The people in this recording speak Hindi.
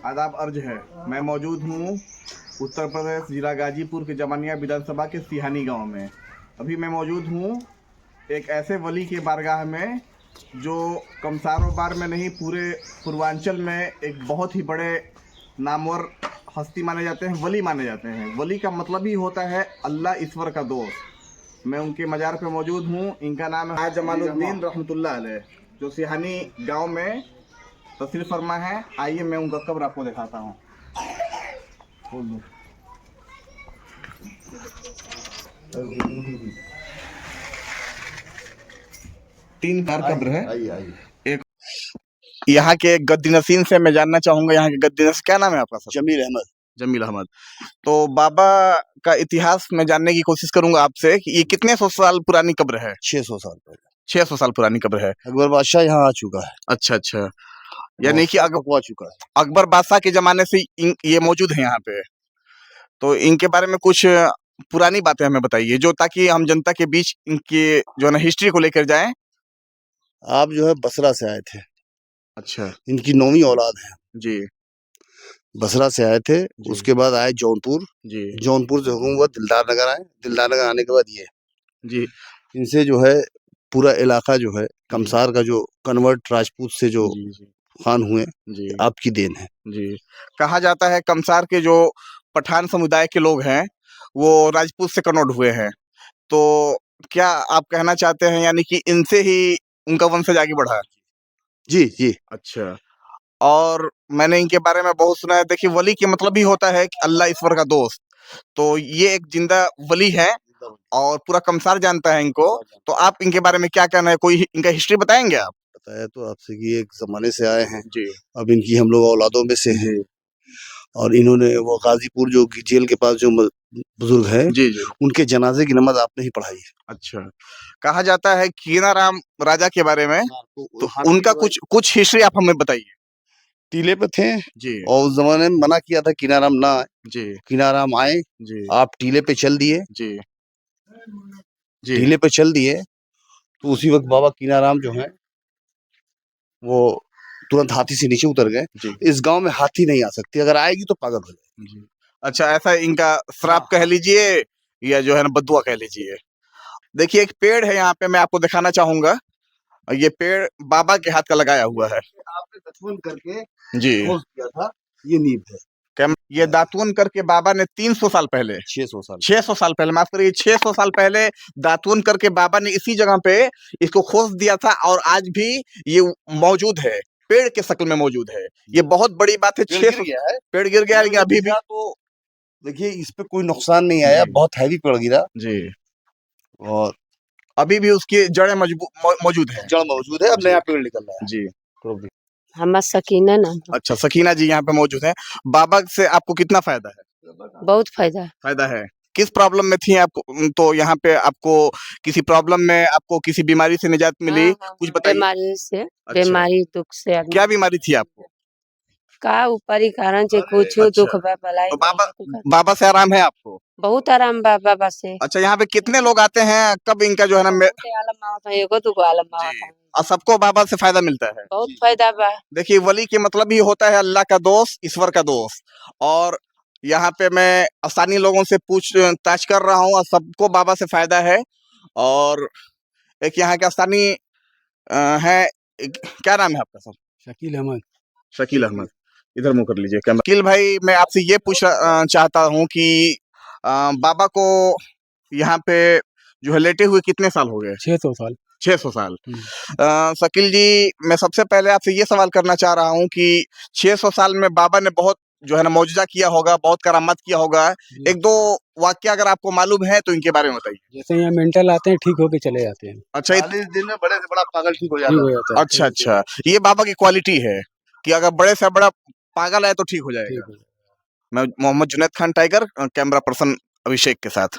आदाब अर्ज है। मैं मौजूद हूँ उत्तर प्रदेश जिला गाजीपुर के जमानिया विधानसभा के सिहानी गांव में। अभी मैं मौजूद हूँ एक ऐसे वली के बारगाह में जो कमसारोबार में नहीं पूरे पूर्वांचल में एक बहुत ही बड़े नामवर हस्ती माने जाते हैं, वली माने जाते हैं। वली का मतलब ही होता है अल्लाह ईश्वर का दोस्त। मैं उनके मज़ार पे मौजूद हूँ। इनका नाम है जमालुद्दीन रहमतुल्लाह अलैह, जो सिहानी गांव में तशरीफ फरमा है। आइए मैं उनका कब्र आपको दिखाता हूँ। तीन कार कब्र है। एक यहाँ के गद्दी नसीन से मैं जानना चाहूंगा, यहाँ के गद्दी नसीन क्या नाम है आपका सर? जमील अहमद। जमील अहमद। तो बाबा का इतिहास में जानने की कोशिश करूंगा आपसे कि ये कितने सौ साल पुरानी कब्र है? 600 साल पहले 600 साल पुरानी कब्र है। अकबर बादशाह यहाँ आ चुका है। अच्छा अच्छा, यानी कि आ चुका है। अकबर बादशाह के जमाने से ये मौजूद है यहाँ पे। तो इनके बारे में कुछ पुरानी बातें हमें बताइए, जो ताकि हम जनता के बीच इनके जो है ना हिस्ट्री को लेकर जाएं। आप जो है बसरा से आए थे। अच्छा इनकी 9वीं औलाद है। जी बसरा से आए थे, उसके बाद आए जौनपुर। जी जौनपुर से हुए दिलदार नगर आए। दिलदार नगर आने के बाद ये जी इनसे जो है पूरा इलाका जो है कमसार का जो कन्वर्ट राजपूत से जो जी जी खान हुए, जी आपकी देन है। जी। कहा जाता है कमसार के जो पठान समुदाय के लोग हैं वो राजपूत से कन्वर्ट हुए हैं। तो क्या आप कहना चाहते हैं यानी कि इनसे ही उनका वंशज आगे बढ़ा है? जी जी। अच्छा। और मैंने इनके बारे में बहुत सुना है। देखिए, वली के मतलब ही होता है कि अल्लाह ईश्वर का दोस्त। तो ये एक जिंदा वली है और पूरा कमसार जानता है इनको। तो आप इनके बारे में क्या कहना है, कोई इनका हिस्ट्री बताएंगे आप? बताया तो आपसे कि एक जमाने से आए हैं, जी अब इनकी हम लोग औलादों में से हैं। और इन्होंने वो गाजीपुर जो जेल के पास जो बुजुर्ग हैं, जी जी। उनके जनाजे की नमाज आपने ही पढ़ाई है। अच्छा। कहा जाता है कीनाराम राजा के बारे में, तो उनका कुछ हिस्ट्री आप हमें बताइए। टीले पे थे जी और उस जमाने में मना किया था कीनाराम ना आए। जी कीनाराम आए, जी आप टीले पे चल दिए। जी जी टीले पे चल दिए तो उसी वक्त बाबा कीनाराम जो है वो तुरंत हाथी से नीचे उतर गए। जी इस गांव में हाथी नहीं आ सकती, अगर आएगी तो पागल हो जाएगी। जी। अच्छा, ऐसा इनका श्राप कह लीजिए या जो है ना बद्दुआ कह लीजिए। देखिए, एक पेड़ है यहाँ पे, मैं आपको दिखाना चाहूंगा। ये पेड़ बाबा के हाथ का लगाया हुआ है। आपने दफन करके जी खोज किया था, ये नींव है। ये दातून करके बाबा ने 300 साल पहले 600 साल 600 साल पहले, माफ करिए, 600 साल पहले दातून करके बाबा ने इसी जगह पे इसको खोद दिया था और आज भी ये मौजूद है, पेड़ के शक्ल में मौजूद है। ये बहुत बड़ी बात है। 600 पेड़ गिर गया लेकिन अभी भी तो देखिए इस पे कोई नुकसान नहीं आया, बहुत हैवी पेड़ गिरा जी, और अभी भी उसकी जड़ें मौजूद है। जड़ मौजूद है। अब नया पेड़ निकल रहा है। जी। हमार सकीना नाम है। अच्छा, सकीना जी यहाँ पे मौजूद है। बाबा से आपको कितना फायदा है? बहुत फायदा। फायदा है। किस प्रॉब्लम में थी आपको? तो यहाँ पे आपको किसी प्रॉब्लम में, आपको किसी बीमारी से निजात मिली? हाँ, कुछ बताइए। बीमारी से अच्छा। बीमारी दुख से आदमी क्या बीमारी थी आपको? का ऊपरी कारण से कुछ अच्छा। दुख बा भलाई तो बाबा से आराम है आपको? बहुत आराम बा बाबा से। अच्छा, यहाँ पे कितने लोग आते हैं? कब इनका जो है ना बहुते आलम आवत है, एगो दुगो आलम आवत जी, है। और सबको बाबा से फायदा मिलता है। बहुत फायदा बा। देखिए, वली के मतलब ही होता है अल्लाह का दोस्त, ईश्वर का दोस्त। और यहाँ पे मैं स्थानीय लोगों से पूछताछ कर रहा हूँ और सबको बाबा से फायदा है। और एक यहाँ के स्थानीय है, क्या नाम है आपका सर? शकील अहमद। शकील अहमद। इधर मुंह कर लीजिए कैमरा। शकील भाई, मैं आपसे ये पूछना चाहता हूँ कि बाबा को यहाँ पे जो है लेटे हुए कितने साल हो गए? 600 साल। 600 साल। शकील जी, मैं सबसे पहले आपसे ये सवाल करना चाह रहा हूँ कि 600 साल में बाबा ने बहुत जो है ना मौजूदा किया होगा, बहुत करामात किया होगा। एक दो वाक्य अगर आपको मालूम है तो इनके बारे में बताइए। जैसे यहाँ मेंटल आते हैं, ठीक होके चले जाते हैं। अच्छा 40 दिन में बड़े से बड़ा पागल ठीक हो ठीक हो जाता है। जाता है। अच्छा अच्छा, ये बाबा की क्वालिटी है कि अगर बड़े से बड़ा पागल है तो ठीक हो जाएगा। ठीक है। मैं Mohammad Junaid Khan Tiger, camera person Abhishek के साथ।